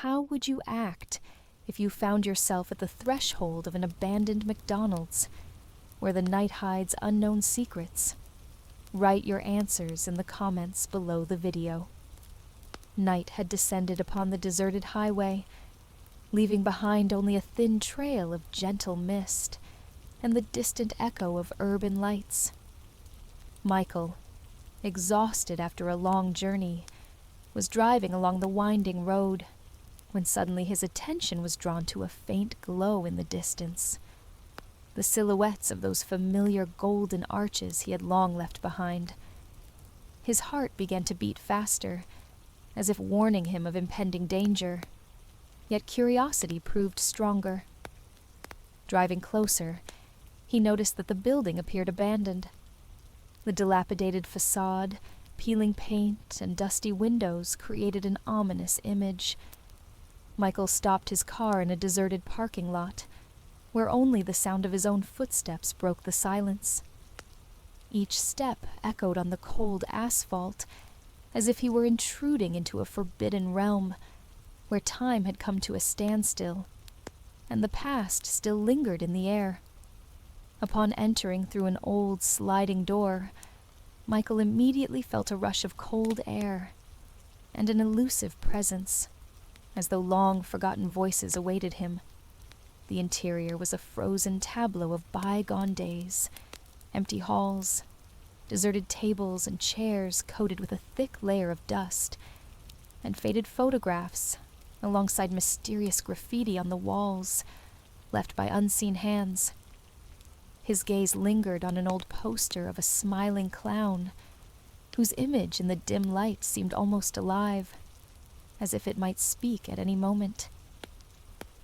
How would you act if you found yourself at the threshold of an abandoned McDonald's, where the night hides unknown secrets? Write your answers in the comments below the video. Night had descended upon the deserted highway, leaving behind only a thin trail of gentle mist and the distant echo of urban lights. Michael, exhausted after a long journey, was driving along the winding road when suddenly his attention was drawn to a faint glow in the distance. The silhouettes of those familiar golden arches he had long left behind. His heart began to beat faster, as if warning him of impending danger, yet curiosity proved stronger. Driving closer, he noticed that the building appeared abandoned. The dilapidated facade, peeling paint, and dusty windows created an ominous image. Michael stopped his car in a deserted parking lot, where only the sound of his own footsteps broke the silence. Each step echoed on the cold asphalt, as if he were intruding into a forbidden realm, where time had come to a standstill, and the past still lingered in the air. Upon entering through an old sliding door, Michael immediately felt a rush of cold air and an elusive presence, as though long-forgotten voices awaited him. The interior was a frozen tableau of bygone days, empty halls, deserted tables and chairs coated with a thick layer of dust, and faded photographs alongside mysterious graffiti on the walls, left by unseen hands. His gaze lingered on an old poster of a smiling clown, whose image in the dim light seemed almost alive, as if it might speak at any moment.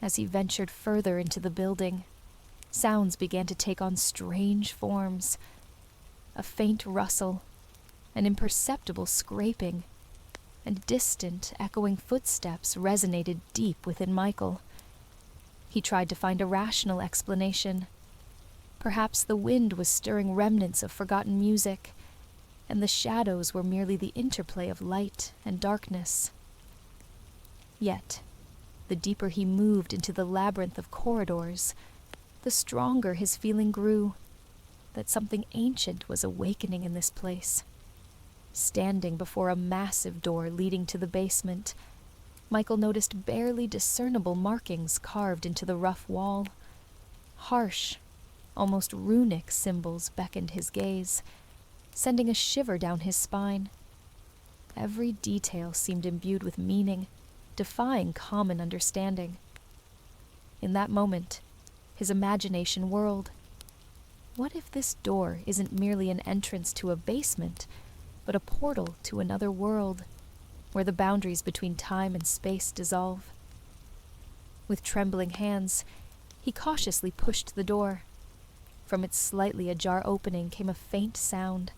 As he ventured further into the building, sounds began to take on strange forms. A faint rustle, an imperceptible scraping, and distant, echoing footsteps resonated deep within Michael. He tried to find a rational explanation. Perhaps the wind was stirring remnants of forgotten music, and the shadows were merely the interplay of light and darkness. Yet, the deeper he moved into the labyrinth of corridors, the stronger his feeling grew that something ancient was awakening in this place. Standing before a massive door leading to the basement, Michael noticed barely discernible markings carved into the rough wall. Harsh, almost runic symbols beckoned his gaze, sending a shiver down his spine. Every detail seemed imbued with meaning, defying common understanding. In that moment, his imagination whirled. What if this door isn't merely an entrance to a basement, but a portal to another world, where the boundaries between time and space dissolve? With trembling hands, he cautiously pushed the door. From its slightly ajar opening came a faint sound,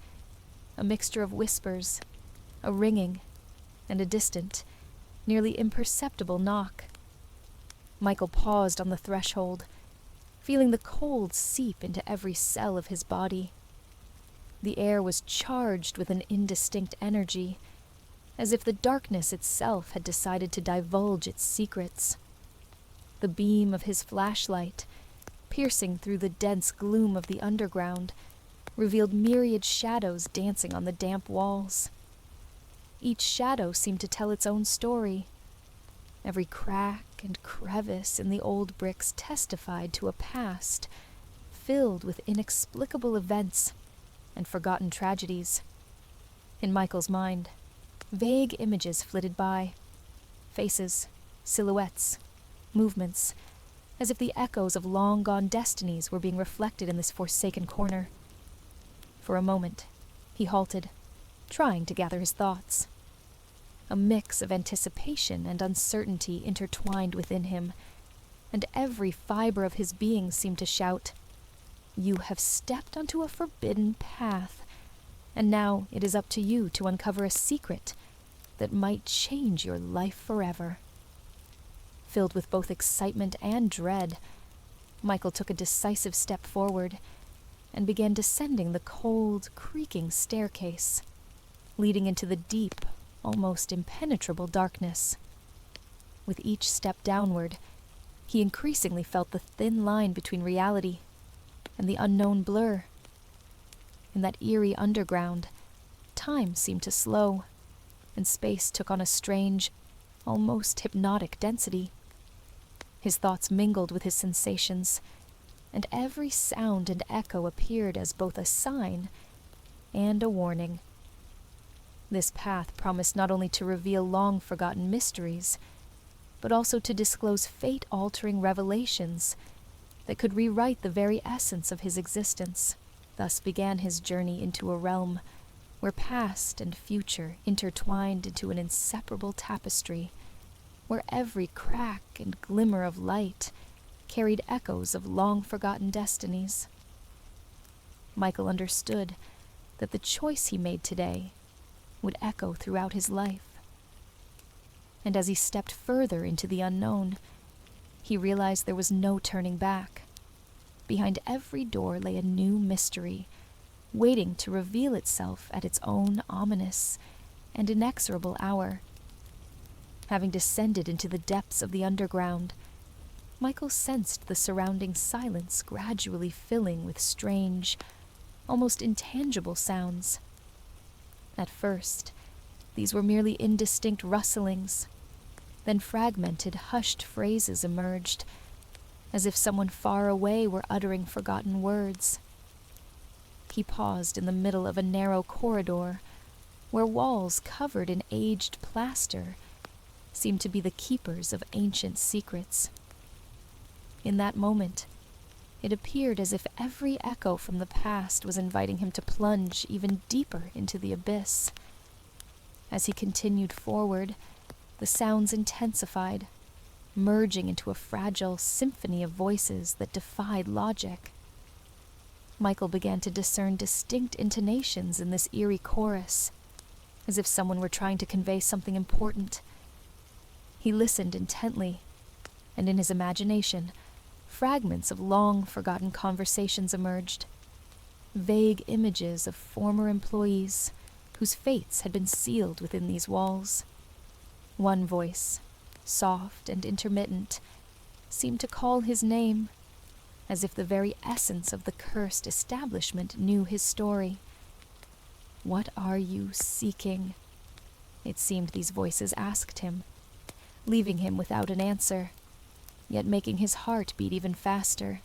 a mixture of whispers, a ringing, and a distant, nearly imperceptible knock. Michael paused on the threshold, feeling the cold seep into every cell of his body. The air was charged with an indistinct energy, as if the darkness itself had decided to divulge its secrets. The beam of his flashlight, piercing through the dense gloom of the underground, revealed myriad shadows dancing on the damp walls. Each shadow seemed to tell its own story. Every crack and crevice in the old bricks testified to a past filled with inexplicable events and forgotten tragedies. In Michael's mind, vague images flitted by, faces, silhouettes, movements, as if the echoes of long-gone destinies were being reflected in this forsaken corner. For a moment, he halted, trying to gather his thoughts. A mix of anticipation and uncertainty intertwined within him, and every fiber of his being seemed to shout, "You have stepped onto a forbidden path, and now it is up to you to uncover a secret that might change your life forever." Filled with both excitement and dread, Michael took a decisive step forward and began descending the cold, creaking staircase, leading into the deep, almost impenetrable darkness. with each step downward, he increasingly felt the thin line between reality and the unknown blur. In that eerie underground, time seemed to slow, and space took on a strange, almost hypnotic density. His thoughts mingled with his sensations, and every sound and echo appeared as both a sign and a warning. This path promised not only to reveal long-forgotten mysteries, but also to disclose fate-altering revelations that could rewrite the very essence of his existence. Thus began his journey into a realm where past and future intertwined into an inseparable tapestry, where every crack and glimmer of light carried echoes of long-forgotten destinies. Michael understood that the choice he made today would echo throughout his life. And as he stepped further into the unknown, he realized there was no turning back. Behind every door lay a new mystery, waiting to reveal itself at its own ominous and inexorable hour. Having descended into the depths of the underground, Michael sensed the surrounding silence gradually filling with strange, almost intangible sounds. At first, these were merely indistinct rustlings. Then fragmented, hushed phrases emerged, as if someone far away were uttering forgotten words. He paused in the middle of a narrow corridor, where walls covered in aged plaster seemed to be the keepers of ancient secrets. In that moment, it appeared as if every echo from the past was inviting him to plunge even deeper into the abyss. As he continued forward, the sounds intensified, merging into a fragile symphony of voices that defied logic. Michael began to discern distinct intonations in this eerie chorus, as if someone were trying to convey something important. He listened intently, and in his imagination, fragments of long-forgotten conversations emerged, vague images of former employees whose fates had been sealed within these walls. One voice, soft and intermittent, seemed to call his name, as if the very essence of the cursed establishment knew his story. "What are you seeking?" it seemed these voices asked him, leaving him without an answer, yet making his heart beat even faster.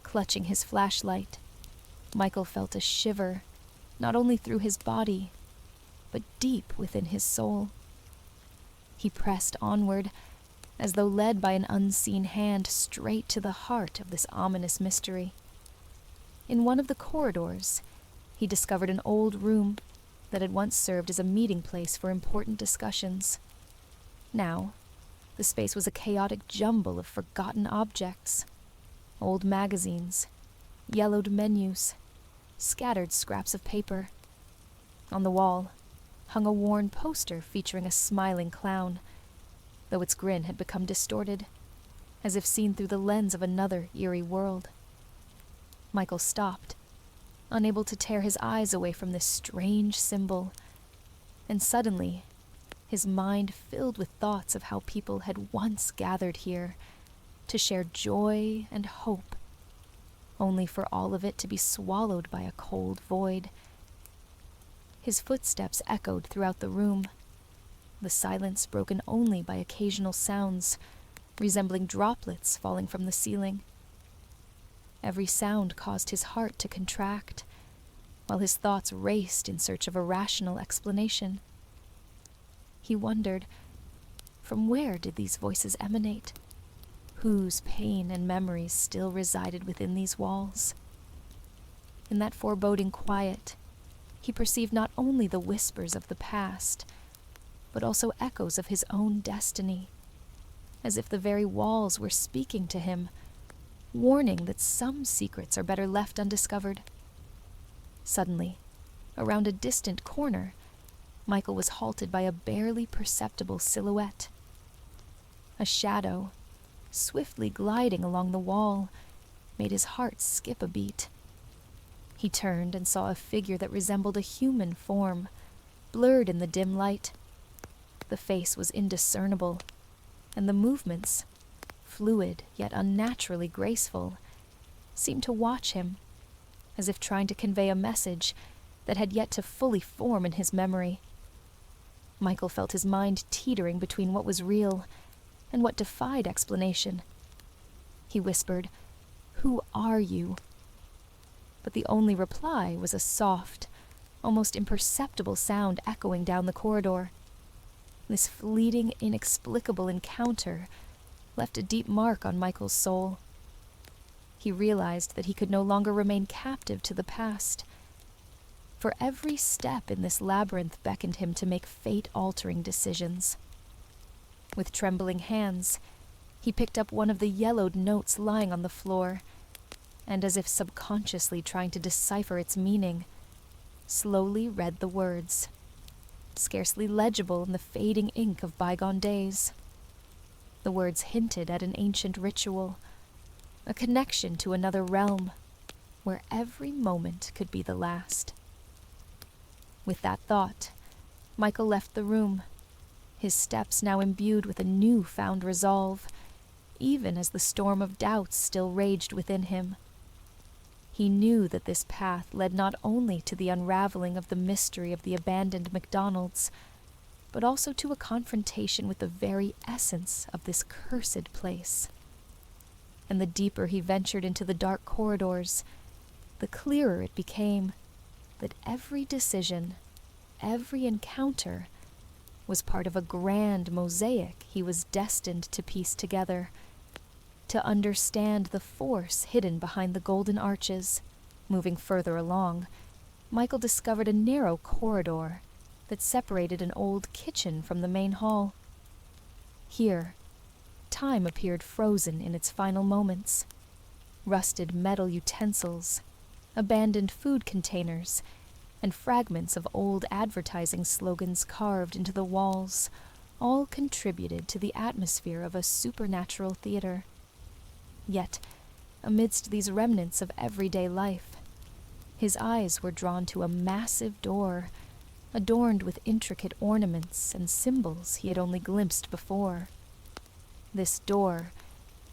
Clutching his flashlight, Michael felt a shiver, not only through his body, but deep within his soul. He pressed onward, as though led by an unseen hand, straight to the heart of this ominous mystery. In one of the corridors, he discovered an old room that had once served as a meeting place for important discussions. Now, the space was a chaotic jumble of forgotten objects, old magazines, yellowed menus, scattered scraps of paper. On the wall hung a worn poster featuring a smiling clown, though its grin had become distorted, as if seen through the lens of another eerie world. Michael stopped, unable to tear his eyes away from this strange symbol, and suddenly his mind filled with thoughts of how people had once gathered here to share joy and hope, only for all of it to be swallowed by a cold void. His footsteps echoed throughout the room, the silence broken only by occasional sounds resembling droplets falling from the ceiling. Every sound caused his heart to contract, while his thoughts raced in search of a rational explanation. He wondered, from where did these voices emanate? Whose pain and memories still resided within these walls? In that foreboding quiet, he perceived not only the whispers of the past, but also echoes of his own destiny, as if the very walls were speaking to him, warning that some secrets are better left undiscovered. Suddenly, around a distant corner, Michael was halted by a barely perceptible silhouette. A shadow, swiftly gliding along the wall, made his heart skip a beat. He turned and saw a figure that resembled a human form, blurred in the dim light. The face was indiscernible, and the movements, fluid yet unnaturally graceful, seemed to watch him, as if trying to convey a message that had yet to fully form in his memory. Michael felt his mind teetering between what was real and what defied explanation. He whispered, "Who are you?" But the only reply was a soft, almost imperceptible sound echoing down the corridor. This fleeting, inexplicable encounter left a deep mark on Michael's soul. He realized that he could no longer remain captive to the past, for every step in this labyrinth beckoned him to make fate-altering decisions. With trembling hands, he picked up one of the yellowed notes lying on the floor, and as if subconsciously trying to decipher its meaning, slowly read the words, scarcely legible in the fading ink of bygone days. The words hinted at an ancient ritual, a connection to another realm, where every moment could be the last. With that thought, Michael left the room, his steps now imbued with a new-found resolve, even as the storm of doubts still raged within him. He knew that this path led not only to the unraveling of the mystery of the abandoned McDonald's, but also to a confrontation with the very essence of this cursed place. And the deeper he ventured into the dark corridors, the clearer it became that every decision, every encounter, was part of a grand mosaic he was destined to piece together, to understand the force hidden behind the golden arches. Moving further along, Michael discovered a narrow corridor that separated an old kitchen from the main hall. Here, time appeared frozen in its final moments. Rusted metal utensils, abandoned food containers, and fragments of old advertising slogans carved into the walls all contributed to the atmosphere of a supernatural theater. Yet, amidst these remnants of everyday life, his eyes were drawn to a massive door, adorned with intricate ornaments and symbols he had only glimpsed before. This door,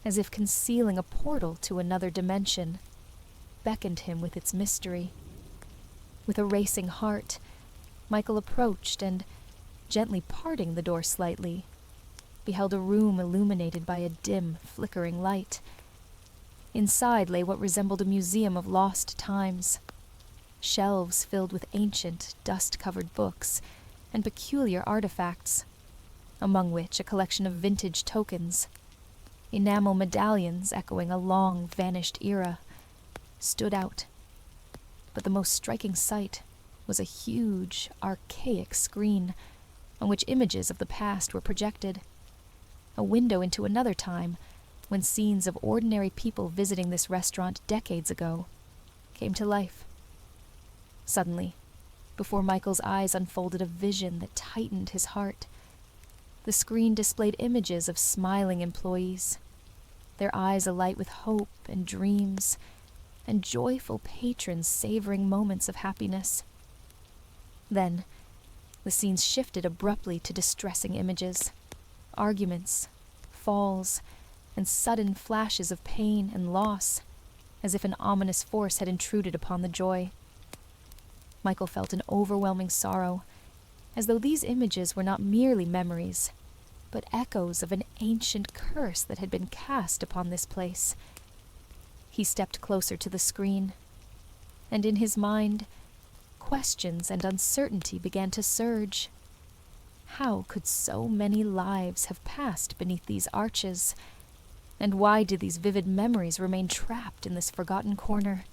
as if concealing a portal to another dimension, beckoned him with its mystery. With a racing heart, Michael approached and, gently parting the door slightly, beheld a room illuminated by a dim, flickering light. Inside lay what resembled a museum of lost times, shelves filled with ancient, dust-covered books and peculiar artifacts, among which a collection of vintage tokens, enamel medallions echoing a long, vanished era, stood out. But the most striking sight was a huge, archaic screen on which images of the past were projected, a window into another time when scenes of ordinary people visiting this restaurant decades ago came to life. Suddenly, before Michael's eyes unfolded a vision that tightened his heart. The screen displayed images of smiling employees, their eyes alight with hope and dreams, and joyful patrons savoring moments of happiness. Then, the scenes shifted abruptly to distressing images, arguments, falls, and sudden flashes of pain and loss, as if an ominous force had intruded upon the joy. Michael felt an overwhelming sorrow, as though these images were not merely memories, but echoes of an ancient curse that had been cast upon this place. He stepped closer to the screen, and in his mind, questions and uncertainty began to surge. How could so many lives have passed beneath these arches? And why did these vivid memories remain trapped in this forgotten corner?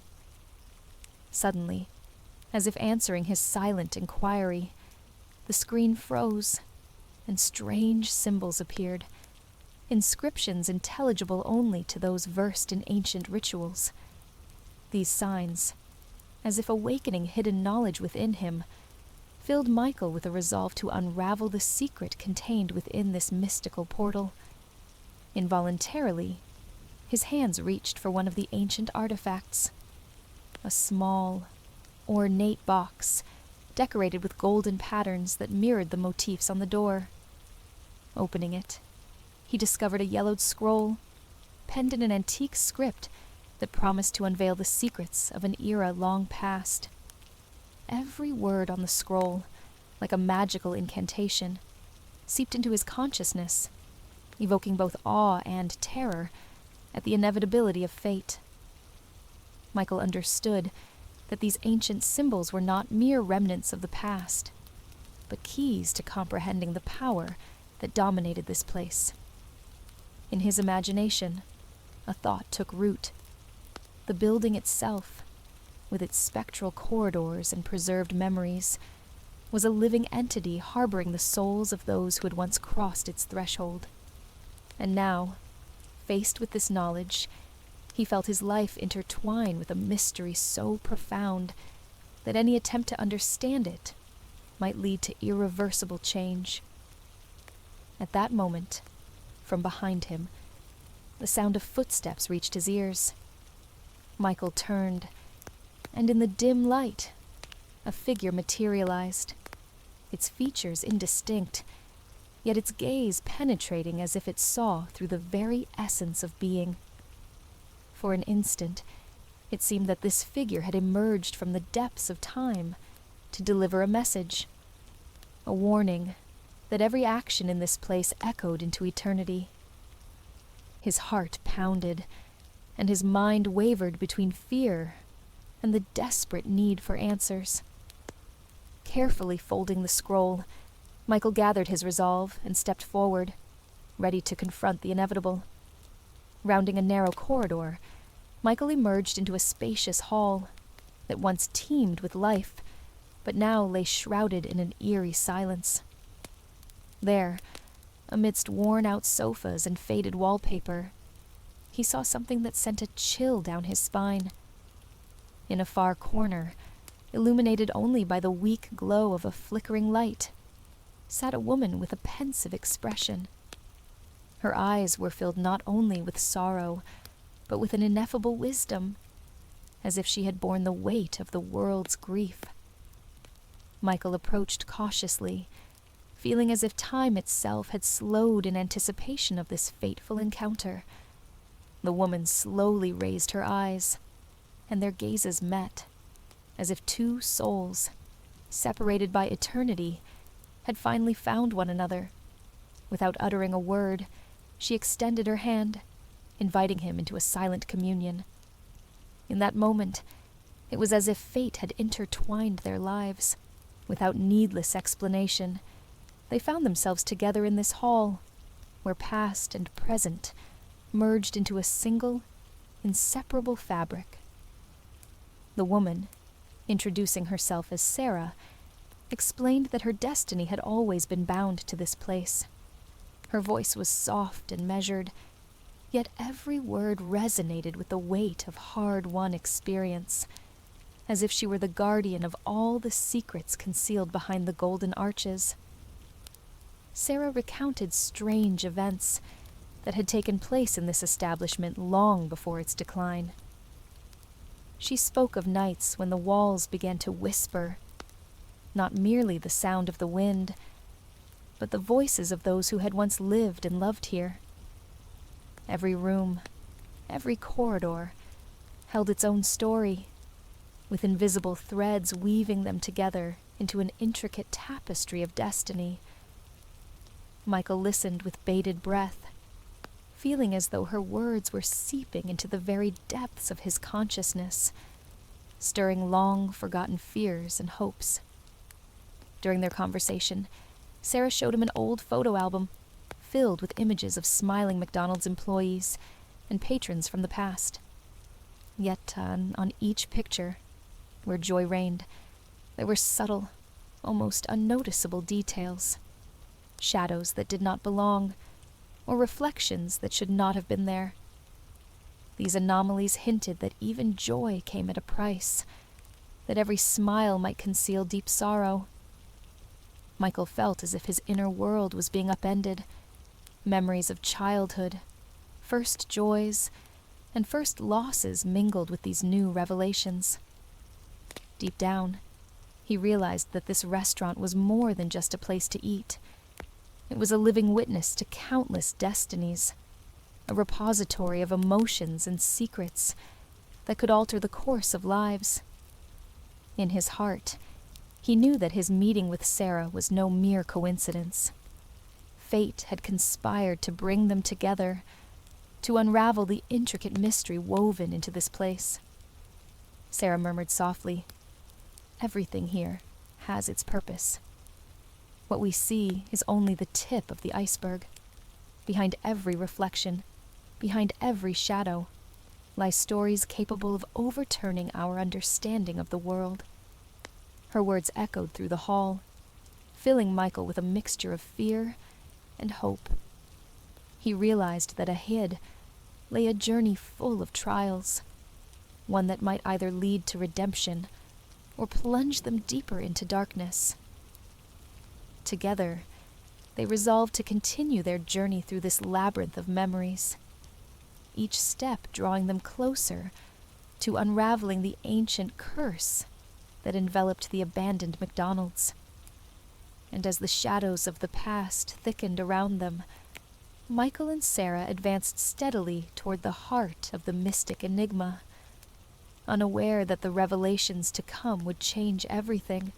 Suddenly, as if answering his silent inquiry, the screen froze, and strange symbols appeared, inscriptions intelligible only to those versed in ancient rituals. These signs, as if awakening hidden knowledge within him, filled Michael with a resolve to unravel the secret contained within this mystical portal. Involuntarily, his hands reached for one of the ancient artifacts, a small, ornate box decorated with golden patterns that mirrored the motifs on the door. Opening it, he discovered a yellowed scroll, penned in an antique script that promised to unveil the secrets of an era long past. Every word on the scroll, like a magical incantation, seeped into his consciousness, evoking both awe and terror at the inevitability of fate. Michael understood that these ancient symbols were not mere remnants of the past, but keys to comprehending the power that dominated this place. In his imagination, a thought took root. The building itself, with its spectral corridors and preserved memories, was a living entity harboring the souls of those who had once crossed its threshold. And now, faced with this knowledge, he felt his life intertwine with a mystery so profound that any attempt to understand it might lead to irreversible change. At that moment, from behind him, the sound of footsteps reached his ears. Michael turned, and in the dim light, a figure materialized, its features indistinct, yet its gaze penetrating as if it saw through the very essence of being. For an instant, it seemed that this figure had emerged from the depths of time to deliver a message, a warning that every action in this place echoed into eternity. His heart pounded, and his mind wavered between fear and the desperate need for answers. Carefully folding the scroll, Michael gathered his resolve and stepped forward, ready to confront the inevitable. Rounding a narrow corridor, Michael emerged into a spacious hall that once teemed with life, but now lay shrouded in an eerie silence. There, amidst worn-out sofas and faded wallpaper, he saw something that sent a chill down his spine. In a far corner, illuminated only by the weak glow of a flickering light, sat a woman with a pensive expression. Her eyes were filled not only with sorrow, but with an ineffable wisdom, as if she had borne the weight of the world's grief. Michael approached cautiously, feeling as if time itself had slowed in anticipation of this fateful encounter. The woman slowly raised her eyes, and their gazes met, as if two souls, separated by eternity, had finally found one another. Without uttering a word, she extended her hand, inviting him into a silent communion. In that moment, it was as if fate had intertwined their lives. Without needless explanation, they found themselves together in this hall, where past and present merged into a single, inseparable fabric. The woman, introducing herself as Sarah, explained that her destiny had always been bound to this place. Her voice was soft and measured, yet every word resonated with the weight of hard-won experience, as if she were the guardian of all the secrets concealed behind the golden arches. Sarah recounted strange events that had taken place in this establishment long before its decline. She spoke of nights when the walls began to whisper, not merely the sound of the wind, but the voices of those who had once lived and loved here. Every room, every corridor, held its own story, with invisible threads weaving them together into an intricate tapestry of destiny. Michael listened with bated breath, feeling as though her words were seeping into the very depths of his consciousness, stirring long-forgotten fears and hopes. During their conversation, Sarah showed him an old photo album filled with images of smiling McDonald's employees and patrons from the past. Yet on each picture, where joy reigned, there were subtle, almost unnoticeable details, shadows that did not belong, or reflections that should not have been there. These anomalies hinted that even joy came at a price, that every smile might conceal deep sorrow. Michael felt as if his inner world was being upended. Memories of childhood, first joys, and first losses mingled with these new revelations. Deep down, he realized that this restaurant was more than just a place to eat. It was a living witness to countless destinies, a repository of emotions and secrets that could alter the course of lives. In his heart, he knew that his meeting with Sarah was no mere coincidence. Fate had conspired to bring them together, to unravel the intricate mystery woven into this place. Sarah murmured softly, "Everything here has its purpose. What we see is only the tip of the iceberg. Behind every reflection, behind every shadow, lie stories capable of overturning our understanding of the world." Her words echoed through the hall, filling Michael with a mixture of fear and hope. He realized that ahead lay a journey full of trials, one that might either lead to redemption or plunge them deeper into darkness. Together, they resolved to continue their journey through this labyrinth of memories, each step drawing them closer to unraveling the ancient curse that enveloped the abandoned McDonald's. And as the shadows of the past thickened around them, Michael and Sarah advanced steadily toward the heart of the mystic enigma, unaware that the revelations to come would change everything.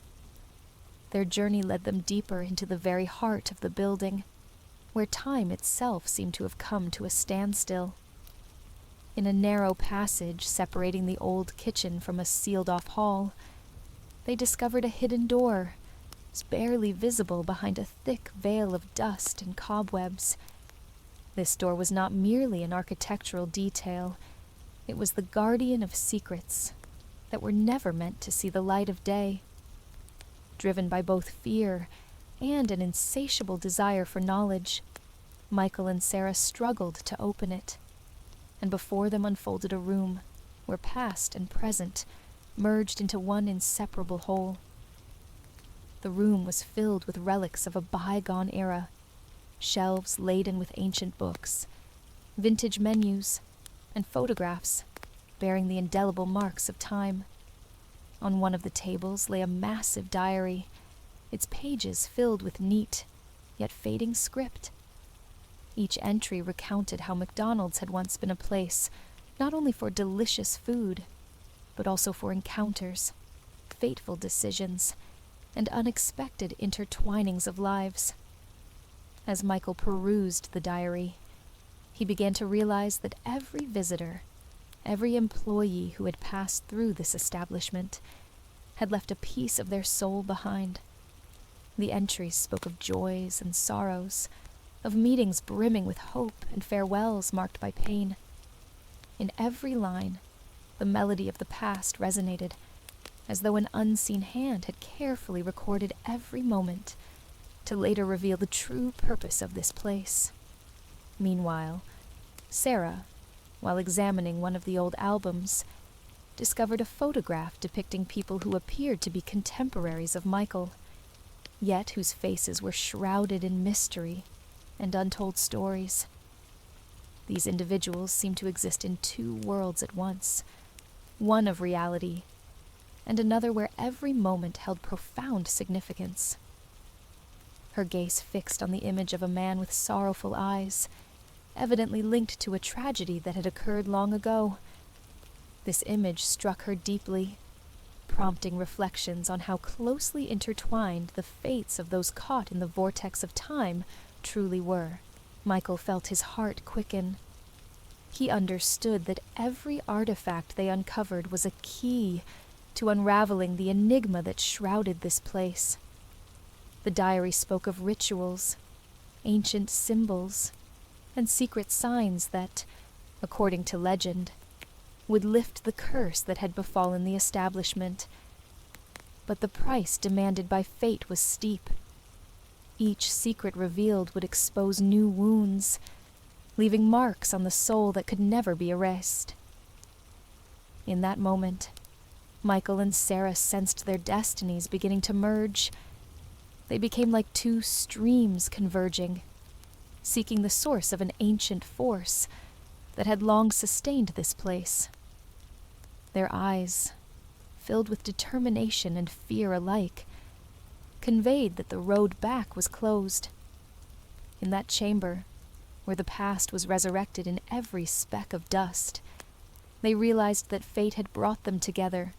Their journey led them deeper into the very heart of the building, where time itself seemed to have come to a standstill. In a narrow passage separating the old kitchen from a sealed-off hall, they discovered a hidden door, barely visible behind a thick veil of dust and cobwebs. This door was not merely an architectural detail. It was the guardian of secrets that were never meant to see the light of day. Driven by both fear and an insatiable desire for knowledge, Michael and Sarah struggled to open it, and before them unfolded a room where past and present merged into one inseparable whole. The room was filled with relics of a bygone era, shelves laden with ancient books, vintage menus, and photographs bearing the indelible marks of time. On one of the tables lay a massive diary, its pages filled with neat, yet fading script. Each entry recounted how McDonald's had once been a place not only for delicious food, but also for encounters, fateful decisions, and unexpected intertwinings of lives. As Michael perused the diary, he began to realize that every visitor, every employee who had passed through this establishment, had left a piece of their soul behind. The entries spoke of joys and sorrows, of meetings brimming with hope and farewells marked by pain. In every line, the melody of the past resonated, as though an unseen hand had carefully recorded every moment to later reveal the true purpose of this place. Meanwhile, Sarah, while examining one of the old albums, discovered a photograph depicting people who appeared to be contemporaries of Michael, yet whose faces were shrouded in mystery and untold stories. These individuals seemed to exist in two worlds at once, one of reality, and another where every moment held profound significance. Her gaze fixed on the image of a man with sorrowful eyes, evidently linked to a tragedy that had occurred long ago. This image struck her deeply, prompting reflections on how closely intertwined the fates of those caught in the vortex of time truly were. Michael felt his heart quicken. He understood that every artifact they uncovered was a key to unraveling the enigma that shrouded this place. The diary spoke of rituals, ancient symbols, and secret signs that, according to legend, would lift the curse that had befallen the establishment. But the price demanded by fate was steep. Each secret revealed would expose new wounds, leaving marks on the soul that could never be erased. In that moment, Michael and Sarah sensed their destinies beginning to merge. They became like two streams converging, seeking the source of an ancient force that had long sustained this place. Their eyes, filled with determination and fear alike, conveyed that the road back was closed. in that chamber, where the past was resurrected in every speck of dust, they realized that fate had brought them together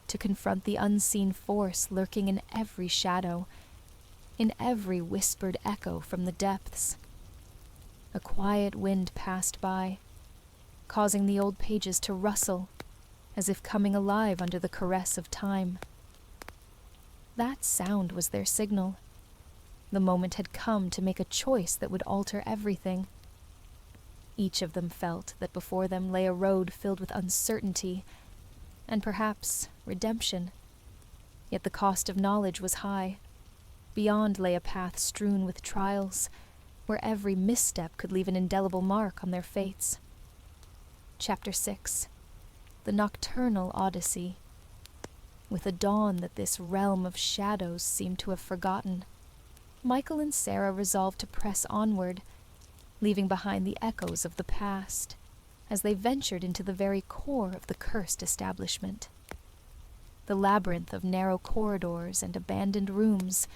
to confront the unseen force lurking in every shadow, in every whispered echo from the depths. A quiet wind passed by, causing the old pages to rustle, as if coming alive under the caress of time. That sound was their signal. The moment had come to make a choice that would alter everything. Each of them felt that before them lay a road filled with uncertainty and perhaps redemption. Yet the cost of knowledge was high. Beyond lay a path strewn with trials, where every misstep could leave an indelible mark on their fates. Chapter 6. The Nocturnal Odyssey. With a dawn that this realm of shadows seemed to have forgotten, Michael and Sarah resolved to press onward, leaving behind the echoes of the past, as they ventured into the very core of the cursed establishment. The labyrinth of narrow corridors and abandoned rooms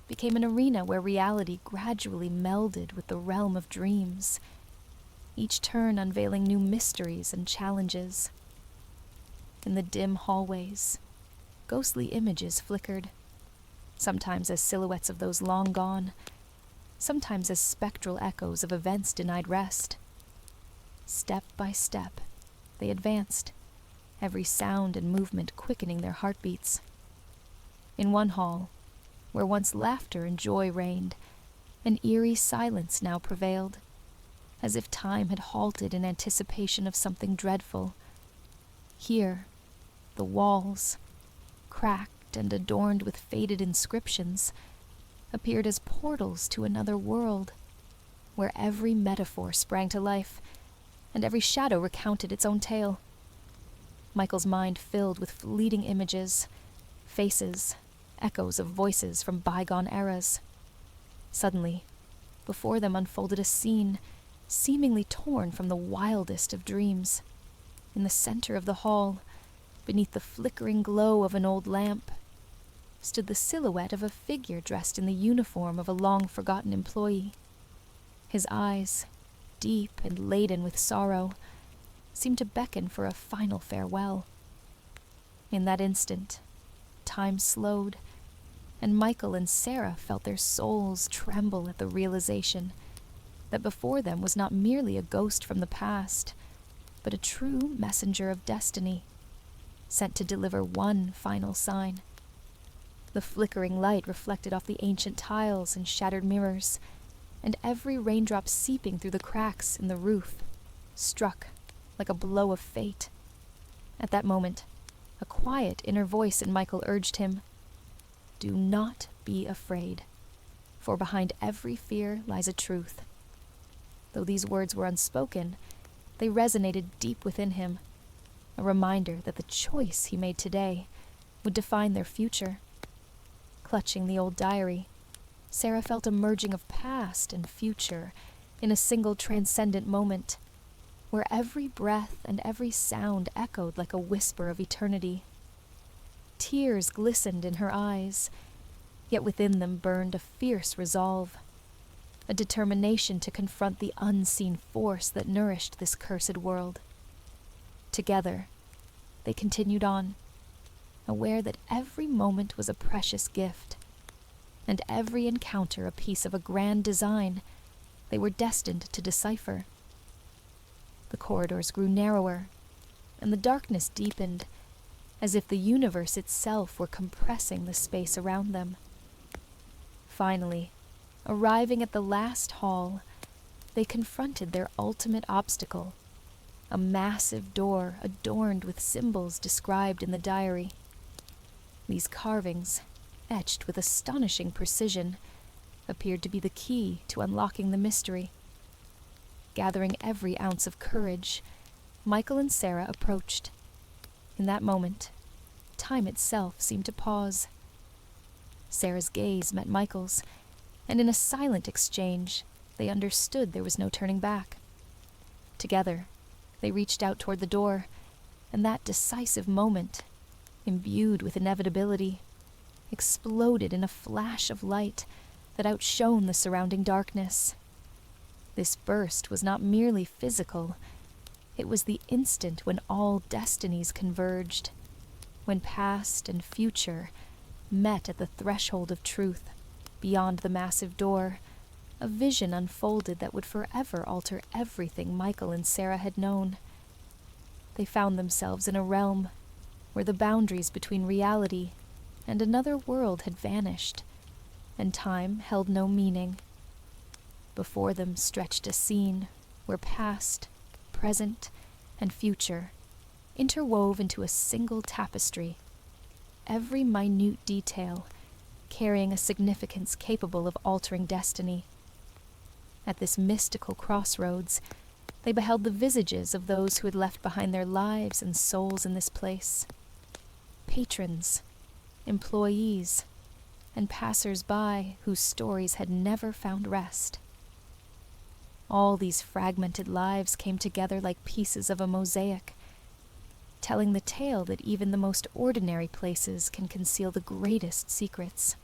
became an arena where reality gradually melded with the realm of dreams, each turn unveiling new mysteries and challenges. In the dim hallways, ghostly images flickered, sometimes as silhouettes of those long gone, sometimes as spectral echoes of events denied rest. Step by step, they advanced, every sound and movement quickening their heartbeats. In one hall, where once laughter and joy reigned, an eerie silence now prevailed, as if time had halted in anticipation of something dreadful. Here, the walls, cracked and adorned with faded inscriptions, appeared as portals to another world, where every metaphor sprang to life, and every shadow recounted its own tale. Michael's mind filled with fleeting images, faces, echoes of voices from bygone eras. Suddenly, before them unfolded a scene seemingly torn from the wildest of dreams. In the center of the hall, beneath the flickering glow of an old lamp, stood the silhouette of a figure dressed in the uniform of a long-forgotten employee. His eyes, deep and laden with sorrow, seemed to beckon for a final farewell. In that instant, time slowed, and Michael and Sarah felt their souls tremble at the realization that before them was not merely a ghost from the past, but a true messenger of destiny, sent to deliver one final sign. The flickering light reflected off the ancient tiles and shattered mirrors, and every raindrop seeping through the cracks in the roof struck like a blow of fate. At that moment, a quiet inner voice in Michael urged him, "Do not be afraid, for behind every fear lies a truth." Though these words were unspoken, they resonated deep within him, a reminder that the choice he made today would define their future. Clutching the old diary, Sarah felt a merging of past and future in a single transcendent moment, where every breath and every sound echoed like a whisper of eternity. Tears glistened in her eyes, yet within them burned a fierce resolve, a determination to confront the unseen force that nourished this cursed world. Together, they continued on, aware that every moment was a precious gift, and every encounter a piece of a grand design they were destined to decipher. The corridors grew narrower, and the darkness deepened, as if the universe itself were compressing the space around them. Finally, arriving at the last hall, they confronted their ultimate obstacle, a massive door adorned with symbols described in the diary. These carvings, etched with astonishing precision, appeared to be the key to unlocking the mystery. Gathering every ounce of courage, Michael and Sarah approached. In that moment, time itself seemed to pause. Sarah's gaze met Michael's, and in a silent exchange, they understood there was no turning back. Together, they reached out toward the door, and that decisive moment, imbued with inevitability, exploded in a flash of light that outshone the surrounding darkness. This burst was not merely physical. It was the instant when all destinies converged, when past and future met at the threshold of truth. Beyond the massive door, a vision unfolded that would forever alter everything Michael and Sarah had known. They found themselves in a realm where the boundaries between reality and another world had vanished, and time held no meaning. Before them stretched a scene where past, present, and future interwove into a single tapestry, every minute detail carrying a significance capable of altering destiny. At this mystical crossroads, they beheld the visages of those who had left behind their lives and souls in this place. Patrons, employees, and passers-by whose stories had never found rest. All these fragmented lives came together like pieces of a mosaic, telling the tale that even the most ordinary places can conceal the greatest secrets.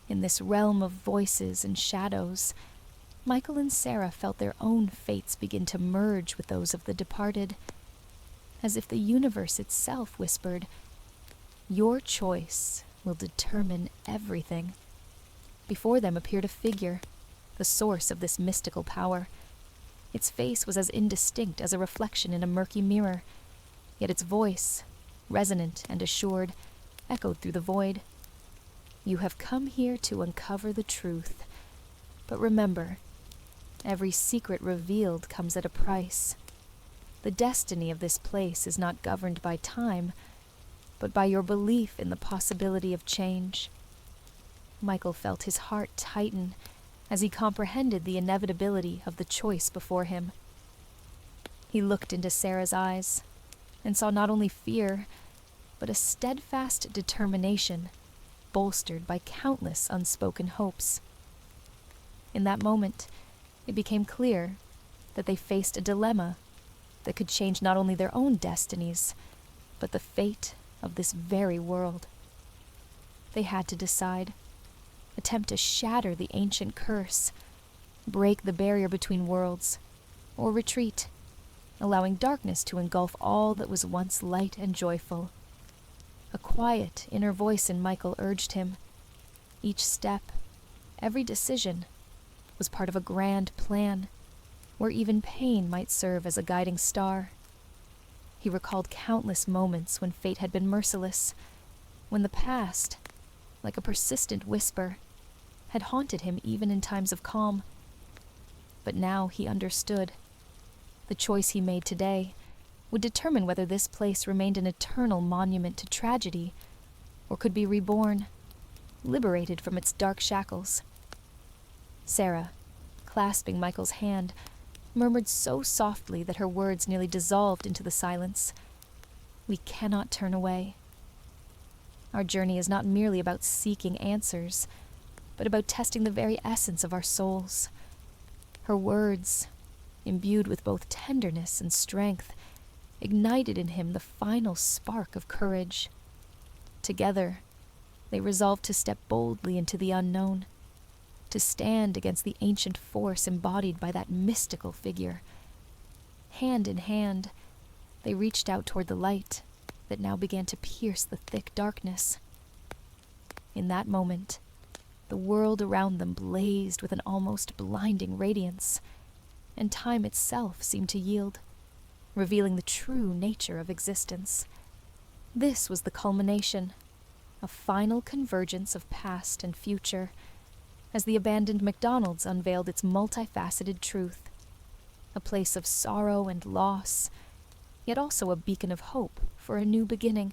In this realm of voices and shadows, Michael and Sarah felt their own fates begin to merge with those of the departed, as if the universe itself whispered, "Your choice will determine everything." Before them appeared a figure, the source of this mystical power. Its face was as indistinct as a reflection in a murky mirror, yet its voice, resonant and assured, echoed through the void. "You have come here to uncover the truth, but remember, every secret revealed comes at a price. The destiny of this place is not governed by time, but by your belief in the possibility of change." Michael felt his heart tighten as he comprehended the inevitability of the choice before him. He looked into Sarah's eyes and saw not only fear, but a steadfast determination, bolstered by countless unspoken hopes. In that moment, it became clear that they faced a dilemma that could change not only their own destinies, but the fate of this very world. They had to decide: attempt to shatter the ancient curse, break the barrier between worlds, or retreat, allowing darkness to engulf all that was once light and joyful. A quiet inner voice in Michael urged him. Each step, every decision, was part of a grand plan, where even pain might serve as a guiding star. He recalled countless moments when fate had been merciless, when the past, like a persistent whisper, had haunted him even in times of calm. But now he understood. The choice he made today would determine whether this place remained an eternal monument to tragedy, or could be reborn, liberated from its dark shackles. Sarah, clasping Michael's hand, murmured so softly that her words nearly dissolved into the silence, "We cannot turn away. Our journey is not merely about seeking answers, but about testing the very essence of our souls." Her words, imbued with both tenderness and strength, ignited in him the final spark of courage. Together, they resolved to step boldly into the unknown, to stand against the ancient force embodied by that mystical figure. Hand in hand, they reached out toward the light that now began to pierce the thick darkness. In that moment, the world around them blazed with an almost blinding radiance, and time itself seemed to yield, revealing the true nature of existence. This was the culmination, a final convergence of past and future, as the abandoned McDonald's unveiled its multifaceted truth, a place of sorrow and loss, yet also a beacon of hope for a new beginning.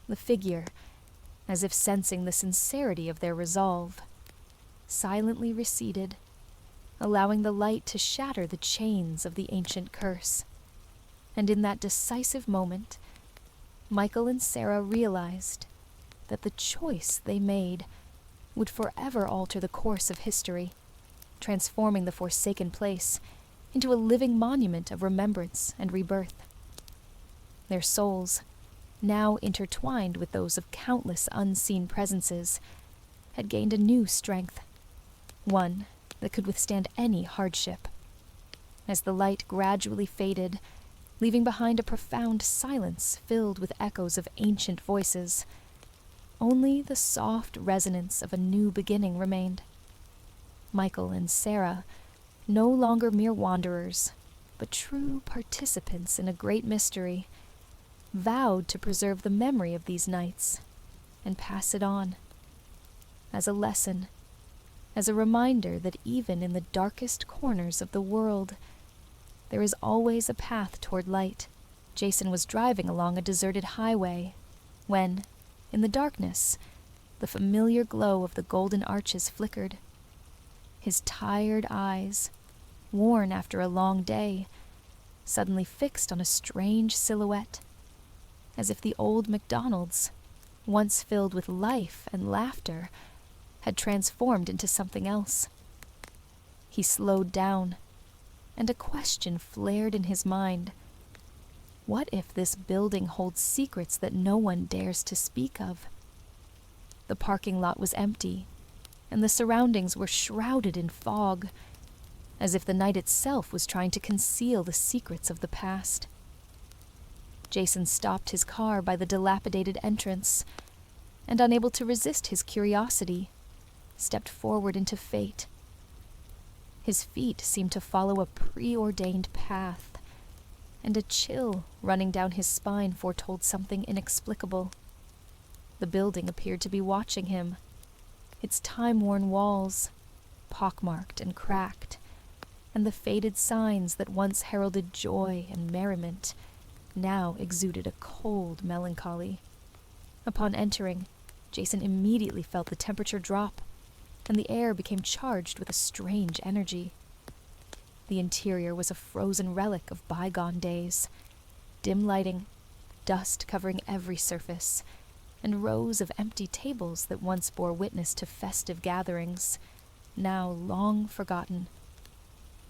The figure, as if sensing the sincerity of their resolve, silently receded, allowing the light to shatter the chains of the ancient curse. And in that decisive moment, Michael and Sarah realized that the choice they made would forever alter the course of history, transforming the forsaken place into a living monument of remembrance and rebirth. Their souls, now intertwined with those of countless unseen presences, had gained a new strength, one that could withstand any hardship. As the light gradually faded, leaving behind a profound silence filled with echoes of ancient voices, only the soft resonance of a new beginning remained. Michael and Sarah, no longer mere wanderers, but true participants in a great mystery, vowed to preserve the memory of these nights and pass it on. As a lesson, as a reminder that even in the darkest corners of the world, there is always a path toward light. Jason was driving along a deserted highway when, in the darkness, the familiar glow of the golden arches flickered. His tired eyes, worn after a long day, suddenly fixed on a strange silhouette, as if the old McDonald's, once filled with life and laughter, had transformed into something else. He slowed down, and a question flared in his mind. What if this building holds secrets that no one dares to speak of? The parking lot was empty, and the surroundings were shrouded in fog, as if the night itself was trying to conceal the secrets of the past. Jason stopped his car by the dilapidated entrance, and unable to resist his curiosity, stepped forward into fate. His feet seemed to follow a preordained path, and a chill running down his spine foretold something inexplicable. The building appeared to be watching him, its time-worn walls, pockmarked and cracked, and the faded signs that once heralded joy and merriment now exuded a cold melancholy. Upon entering, Jason immediately felt the temperature drop, and the air became charged with a strange energy. The interior was a frozen relic of bygone days. Dim lighting, dust covering every surface, and rows of empty tables that once bore witness to festive gatherings, now long forgotten.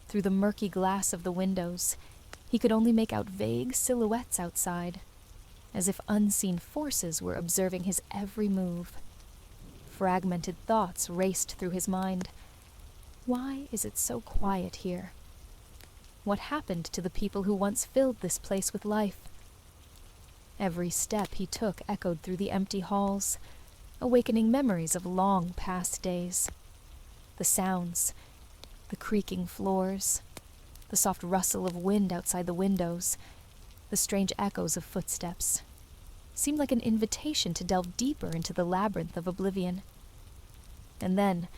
Through the murky glass of the windows, he could only make out vague silhouettes outside, as if unseen forces were observing his every move. Fragmented thoughts raced through his mind. Why is it so quiet here? What happened to the people who once filled this place with life? Every step he took echoed through the empty halls, awakening memories of long past days. The sounds, the creaking floors, the soft rustle of wind outside the windows, the strange echoes of footsteps, seemed like an invitation to delve deeper into the labyrinth of oblivion. And then,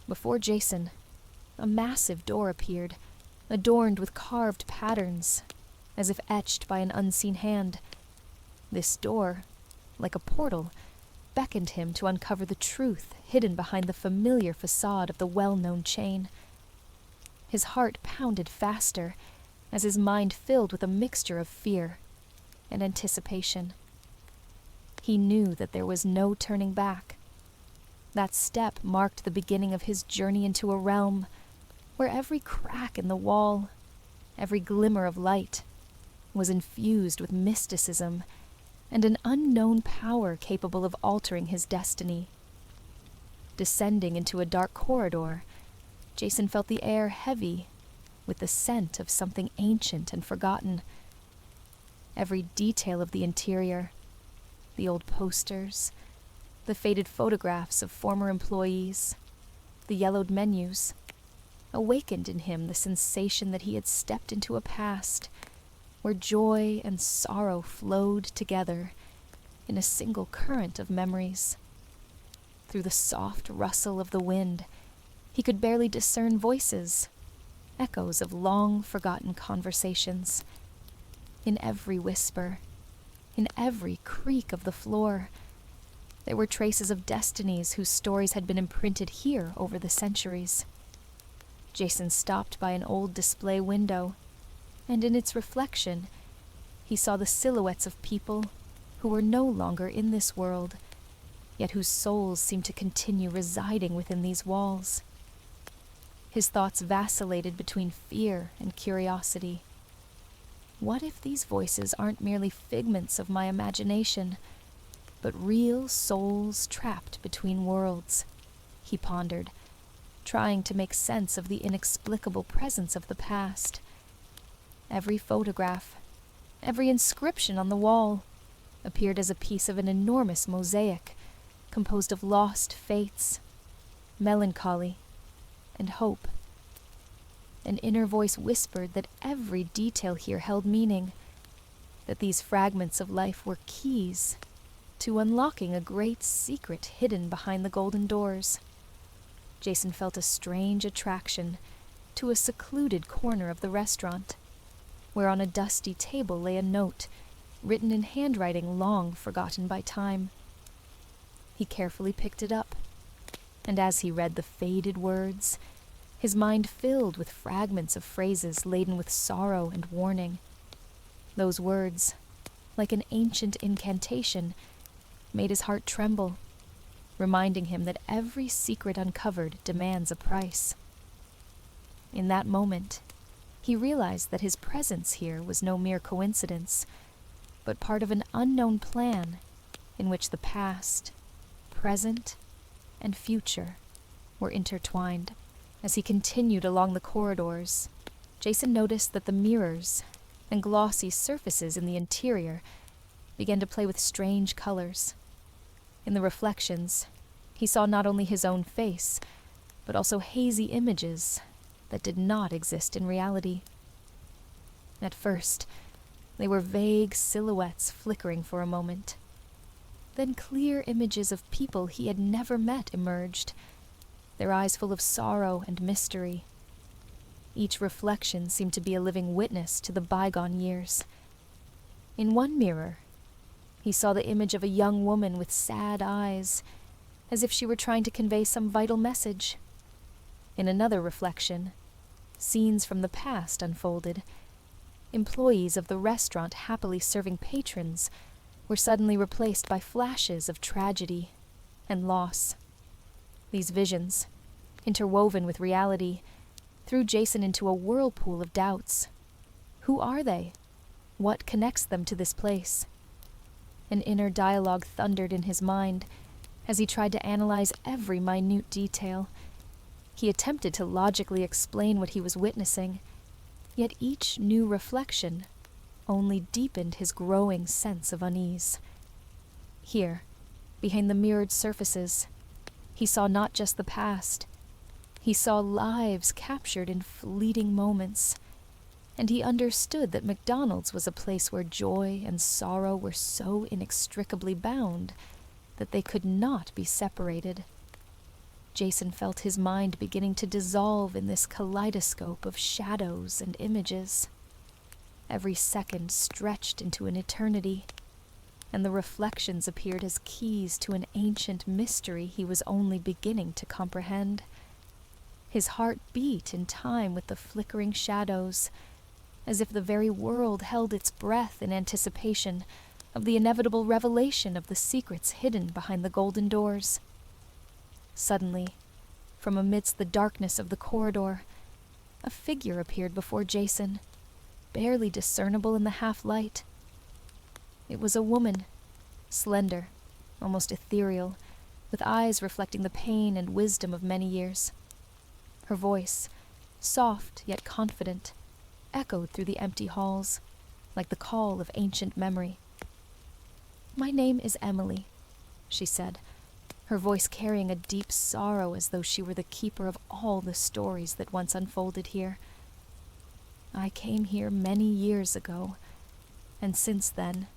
before Jason, a massive door appeared, adorned with carved patterns, as if etched by an unseen hand. This door, like a portal, beckoned him to uncover the truth hidden behind the familiar facade of the well-known chain. His heart pounded faster, as his mind filled with a mixture of fear and anticipation. He knew that there was no turning back. That step marked the beginning of his journey into a realm where every crack in the wall, every glimmer of light, was infused with mysticism and an unknown power capable of altering his destiny. Descending into a dark corridor, Jason felt the air heavy with the scent of something ancient and forgotten. Every detail of the interior, the old posters, the faded photographs of former employees, the yellowed menus, awakened in him the sensation that he had stepped into a past where joy and sorrow flowed together in a single current of memories. Through the soft rustle of the wind, he could barely discern voices, echoes of long-forgotten conversations. In every whisper, in every creak of the floor, there were traces of destinies whose stories had been imprinted here over the centuries. Jason stopped by an old display window, and in its reflection, he saw the silhouettes of people who were no longer in this world, yet whose souls seemed to continue residing within these walls. His thoughts vacillated between fear and curiosity. What if these voices aren't merely figments of my imagination, but real souls trapped between worlds? he pondered, trying to make sense of the inexplicable presence of the past. Every photograph, every inscription on the wall, appeared as a piece of an enormous mosaic, composed of lost faiths, melancholy, and hope. An inner voice whispered that every detail here held meaning, that these fragments of life were keys to unlocking a great secret hidden behind the golden doors. Jason felt a strange attraction to a secluded corner of the restaurant, where on a dusty table lay a note, written in handwriting long forgotten by time. He carefully picked it up, and as he read the faded words, his mind filled with fragments of phrases laden with sorrow and warning. Those words, like an ancient incantation, made his heart tremble, reminding him that every secret uncovered demands a price. In that moment, he realized that his presence here was no mere coincidence, but part of an unknown plan in which the past, present, and future were intertwined. As he continued along the corridors, Jason noticed that the mirrors and glossy surfaces in the interior began to play with strange colors. In the reflections, he saw not only his own face, but also hazy images that did not exist in reality. At first, they were vague silhouettes flickering for a moment. Then clear images of people he had never met emerged, their eyes full of sorrow and mystery. Each reflection seemed to be a living witness to the bygone years. In one mirror, he saw the image of a young woman with sad eyes, as if she were trying to convey some vital message. In another reflection, scenes from the past unfolded. Employees of the restaurant happily serving patrons were suddenly replaced by flashes of tragedy and loss. These visions, interwoven with reality, threw Jason into a whirlpool of doubts. Who are they? What connects them to this place? An inner dialogue thundered in his mind as he tried to analyze every minute detail. He attempted to logically explain what he was witnessing, yet each new reflection only deepened his growing sense of unease. Here, behind the mirrored surfaces, he saw not just the past. He saw lives captured in fleeting moments, and he understood that McDonald's was a place where joy and sorrow were so inextricably bound that they could not be separated. Jason felt his mind beginning to dissolve in this kaleidoscope of shadows and images. Every second stretched into an eternity, and the reflections appeared as keys to an ancient mystery he was only beginning to comprehend. His heart beat in time with the flickering shadows, as if the very world held its breath in anticipation of the inevitable revelation of the secrets hidden behind the golden doors. Suddenly, from amidst the darkness of the corridor, a figure appeared before Jason, barely discernible in the half-light. It was a woman, slender, almost ethereal, with eyes reflecting the pain and wisdom of many years. Her voice, soft yet confident, echoed through the empty halls, like the call of ancient memory. "My name is Emily," she said, her voice carrying a deep sorrow as though she were the keeper of all the stories that once unfolded here. "I came here many years ago, and since then,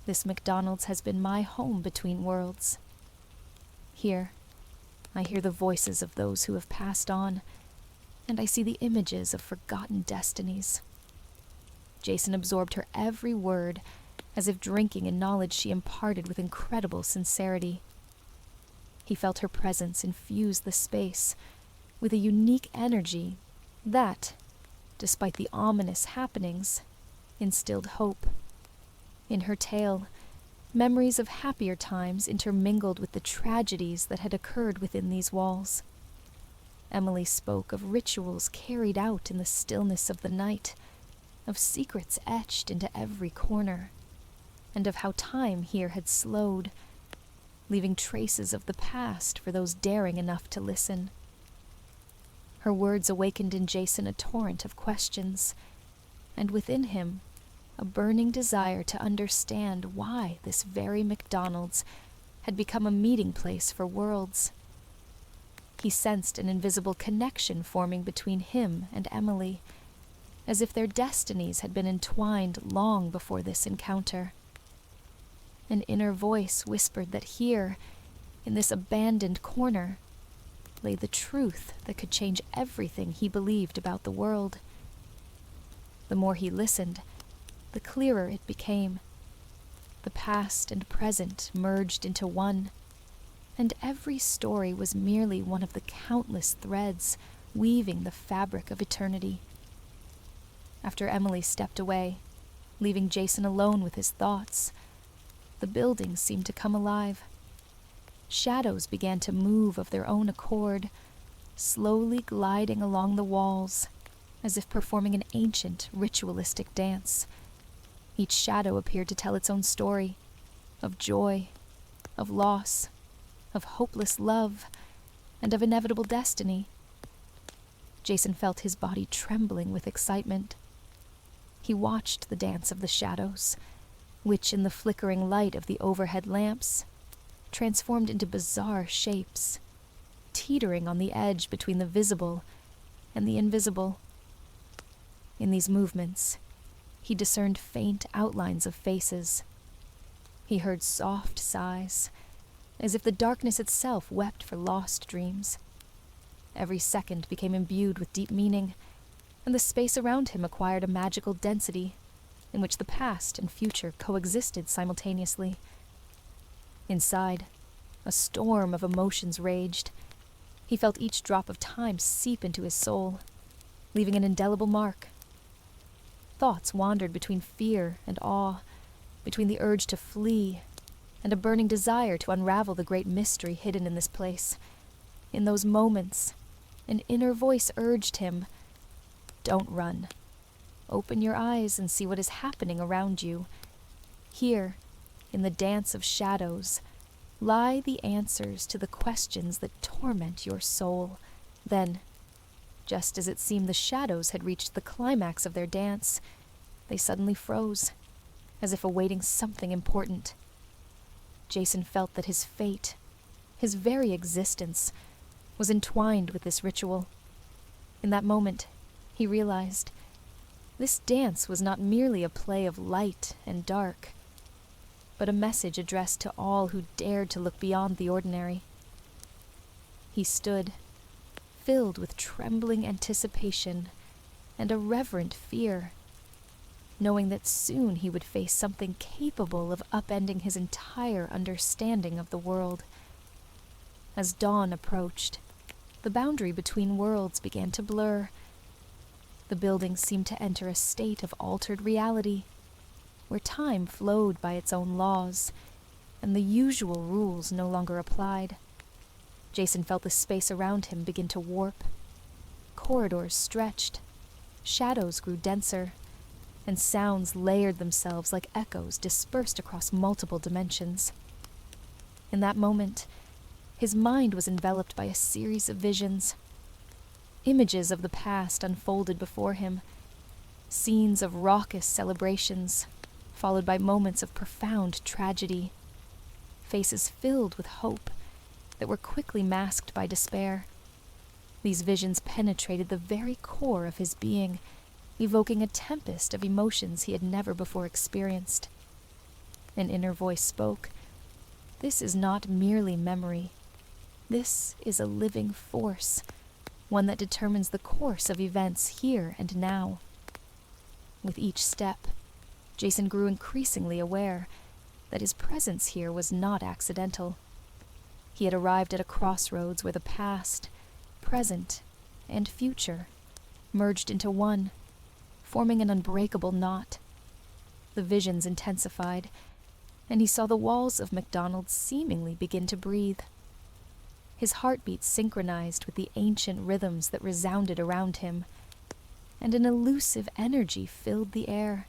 this McDonald's has been my home between worlds. Here, I hear the voices of those who have passed on, and I see the images of forgotten destinies." Jason absorbed her every word, as if drinking in knowledge she imparted with incredible sincerity. He felt her presence infuse the space with a unique energy that, despite the ominous happenings, instilled hope. In her tale, memories of happier times intermingled with the tragedies that had occurred within these walls. Emily spoke of rituals carried out in the stillness of the night, of secrets etched into every corner, and of how time here had slowed, leaving traces of the past for those daring enough to listen. Her words awakened in Jason a torrent of questions, and within him a burning desire to understand why this very McDonald's had become a meeting place for worlds. He sensed an invisible connection forming between him and Emily, as if their destinies had been entwined long before this encounter. An inner voice whispered that here, in this abandoned corner, lay the truth that could change everything he believed about the world. The more he listened, the clearer it became. The past and present merged into one, and every story was merely one of the countless threads weaving the fabric of eternity. After Emily stepped away, leaving Jason alone with his thoughts, the building seemed to come alive. Shadows began to move of their own accord, slowly gliding along the walls, as if performing an ancient, ritualistic dance. Each shadow appeared to tell its own story, of joy, of loss, of hopeless love, and of inevitable destiny. Jason felt his body trembling with excitement. He watched the dance of the shadows, which in the flickering light of the overhead lamps transformed into bizarre shapes, teetering on the edge between the visible and the invisible. In these movements, he discerned faint outlines of faces. He heard soft sighs, as if the darkness itself wept for lost dreams. Every second became imbued with deep meaning, and the space around him acquired a magical density in which the past and future coexisted simultaneously. Inside, a storm of emotions raged. He felt each drop of time seep into his soul, leaving an indelible mark. Thoughts wandered between fear and awe, between the urge to flee and a burning desire to unravel the great mystery hidden in this place. In those moments, an inner voice urged him, "Don't run. Open your eyes and see what is happening around you. Here, in the dance of shadows, lie the answers to the questions that torment your soul." Then, just as it seemed the shadows had reached the climax of their dance, they suddenly froze, as if awaiting something important. Jason felt that his fate, his very existence, was entwined with this ritual. In that moment, he realized this dance was not merely a play of light and dark, but a message addressed to all who dared to look beyond the ordinary. He stood, filled with trembling anticipation and a reverent fear, knowing that soon he would face something capable of upending his entire understanding of the world. As dawn approached, the boundary between worlds began to blur. The building seemed to enter a state of altered reality, where time flowed by its own laws, and the usual rules no longer applied. Jason felt the space around him begin to warp. Corridors stretched, shadows grew denser, and sounds layered themselves like echoes dispersed across multiple dimensions. In that moment, his mind was enveloped by a series of visions. Images of the past unfolded before him, scenes of raucous celebrations, followed by moments of profound tragedy, faces filled with hope that were quickly masked by despair. These visions penetrated the very core of his being, evoking a tempest of emotions he had never before experienced. An inner voice spoke, "This is not merely memory. This is a living force, one that determines the course of events here and now." With each step, Jason grew increasingly aware that his presence here was not accidental. He had arrived at a crossroads where the past, present, and future merged into one, forming an unbreakable knot. The visions intensified, and he saw the walls of McDonald's seemingly begin to breathe. His heartbeat synchronized with the ancient rhythms that resounded around him, and an elusive energy filled the air,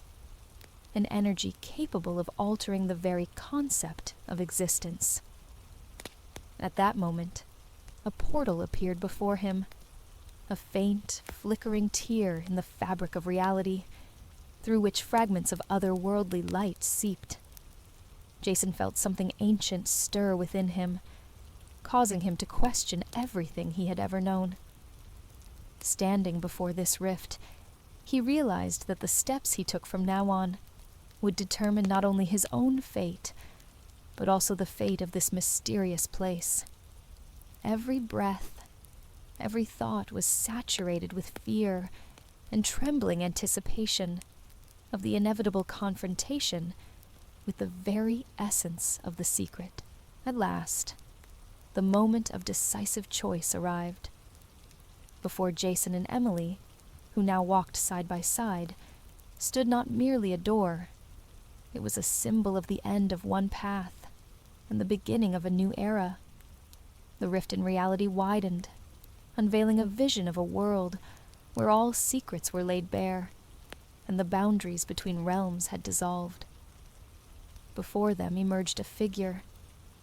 an energy capable of altering the very concept of existence. At that moment, a portal appeared before him, a faint, flickering tear in the fabric of reality, through which fragments of otherworldly light seeped. Jason felt something ancient stir within him, causing him to question everything he had ever known. Standing before this rift, he realized that the steps he took from now on would determine not only his own fate, but also the fate of this mysterious place. Every breath, every thought was saturated with fear and trembling anticipation of the inevitable confrontation with the very essence of the secret. At last, the moment of decisive choice arrived. Before Jason and Emily, who now walked side by side, stood not merely a door. It was a symbol of the end of one path and the beginning of a new era. The rift in reality widened, unveiling a vision of a world where all secrets were laid bare, and the boundaries between realms had dissolved. Before them emerged a figure,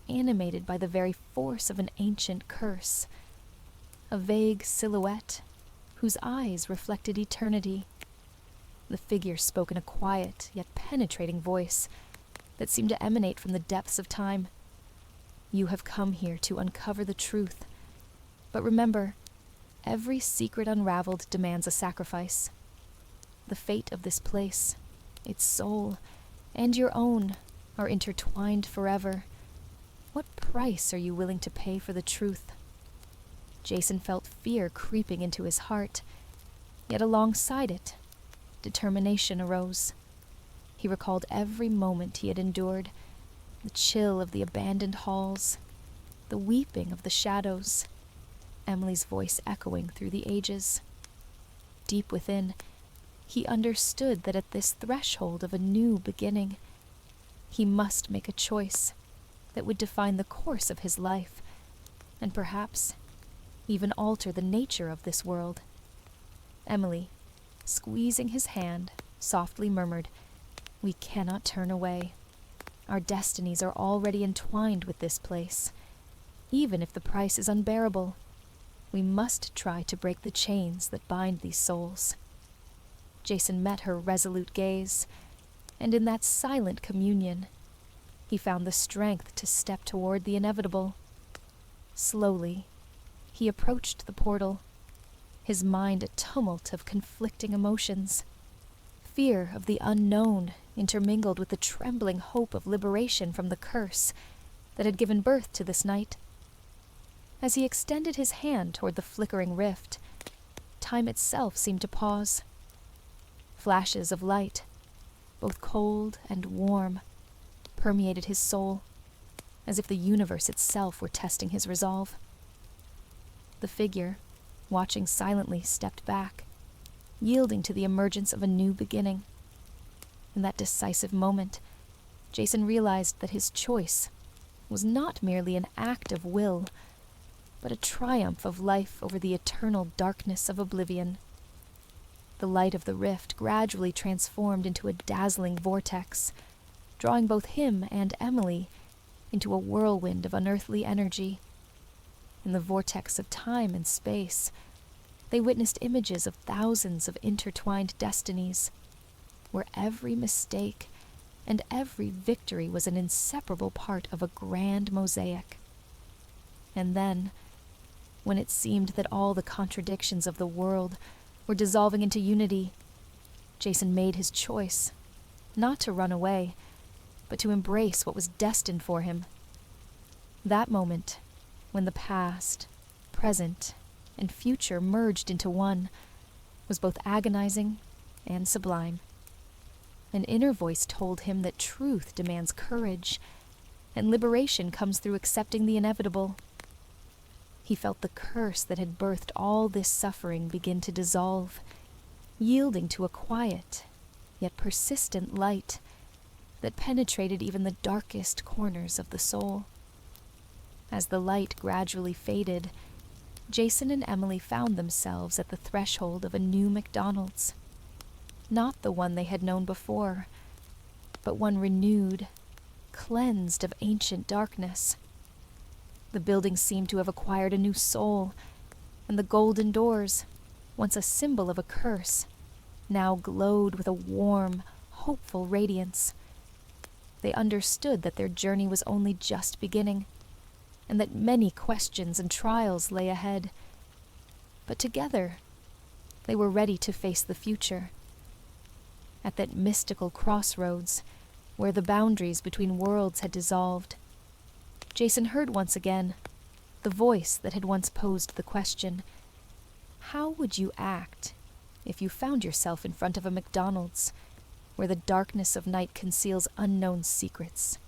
animated by the very force of an ancient curse, a vague silhouette whose eyes reflected eternity. The figure spoke in a quiet yet penetrating voice that seemed to emanate from the depths of time. "You have come here to uncover the truth, but remember, every secret unraveled demands a sacrifice. The fate of this place, its soul, and your own are intertwined forever. What price are you willing to pay for the truth?" Jason felt fear creeping into his heart, yet alongside it, determination arose. He recalled every moment he had endured, the chill of the abandoned halls, the weeping of the shadows, Emily's voice echoing through the ages. Deep within, he understood that at this threshold of a new beginning, he must make a choice that would define the course of his life, and perhaps even alter the nature of this world. Emily, squeezing his hand, softly murmured, "We cannot turn away. Our destinies are already entwined with this place. Even if the price is unbearable, we must try to break the chains that bind these souls." Jason met her resolute gaze, and in that silent communion, he found the strength to step toward the inevitable. Slowly, he approached the portal, his mind a tumult of conflicting emotions. Fear of the unknown intermingled with the trembling hope of liberation from the curse that had given birth to this night. As he extended his hand toward the flickering rift, time itself seemed to pause. Flashes of light, both cold and warm, permeated his soul, as if the universe itself were testing his resolve. The figure, watching silently, stepped back, yielding to the emergence of a new beginning. In that decisive moment, Jason realized that his choice was not merely an act of will, but a triumph of life over the eternal darkness of oblivion. The light of the rift gradually transformed into a dazzling vortex, drawing both him and Emily into a whirlwind of unearthly energy. In the vortex of time and space, they witnessed images of thousands of intertwined destinies, where every mistake and every victory was an inseparable part of a grand mosaic. And then, when it seemed that all the contradictions of the world were dissolving into unity, Jason made his choice, not to run away, but to embrace what was destined for him. That moment, when the past, present, and future merged into one, was both agonizing and sublime. An inner voice told him that truth demands courage, and liberation comes through accepting the inevitable. He felt the curse that had birthed all this suffering begin to dissolve, yielding to a quiet, yet persistent light that penetrated even the darkest corners of the soul. As the light gradually faded, Jason and Emily found themselves at the threshold of a new McDonald's. Not the one they had known before, but one renewed, cleansed of ancient darkness. The building seemed to have acquired a new soul, and the golden doors, once a symbol of a curse, now glowed with a warm, hopeful radiance. They understood that their journey was only just beginning, and that many questions and trials lay ahead. But together, they were ready to face the future. At that mystical crossroads, where the boundaries between worlds had dissolved, Jason heard once again the voice that had once posed the question, how would you act if you found yourself in front of a McDonald's, where the darkness of night conceals unknown secrets?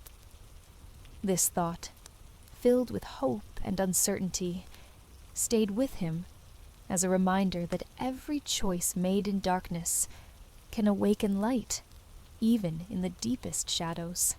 This thought, filled with hope and uncertainty, stayed with him as a reminder that every choice made in darkness can awaken light, even in the deepest shadows.